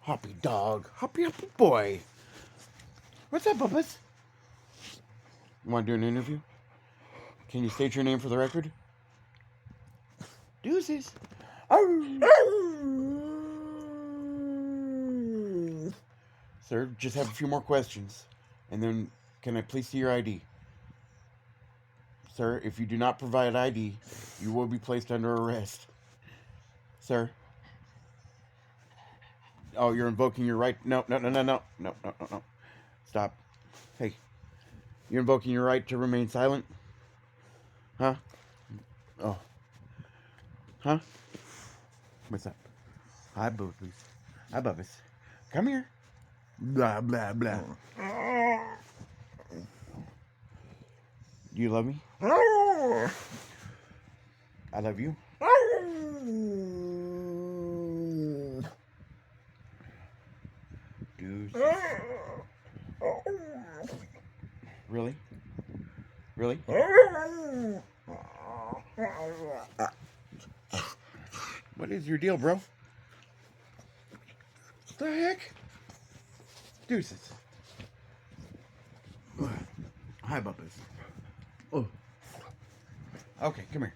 Hoppy dog. Hoppy boy. What's up, Bubba's? You want to do an interview? Can you state your name for the record? Deuces. Sir, just have a few more questions. And then, can I please see your ID? Sir, if you do not provide ID, you will be placed under arrest. Sir. Oh, you're invoking your right. No. Stop. Hey. You're invoking your right to remain silent? Huh? Oh. Huh? What's up? Hi, Bubba's. Hi, Bubba's. Come here. Blah, blah, blah. Do you love me? I love you. Dude. Really? Really? What is your deal, bro? What the heck? Deuces. Hi, Bubba's. Oh. Okay, come here.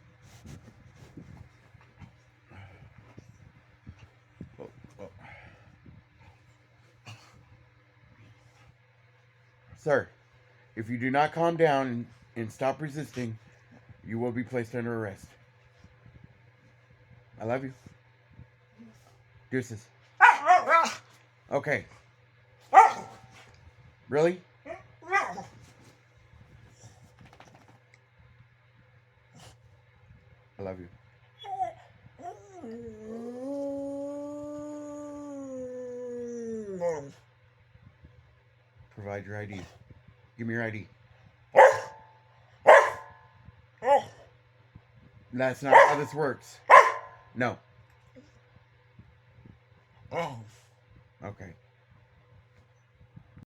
Whoa. Sir, if you do not calm down and stop resisting, you will be placed under arrest. I love you. Deuces. Okay. Really? I love you. Provide your ID. Give me your ID. That's not how this works. No. Okay.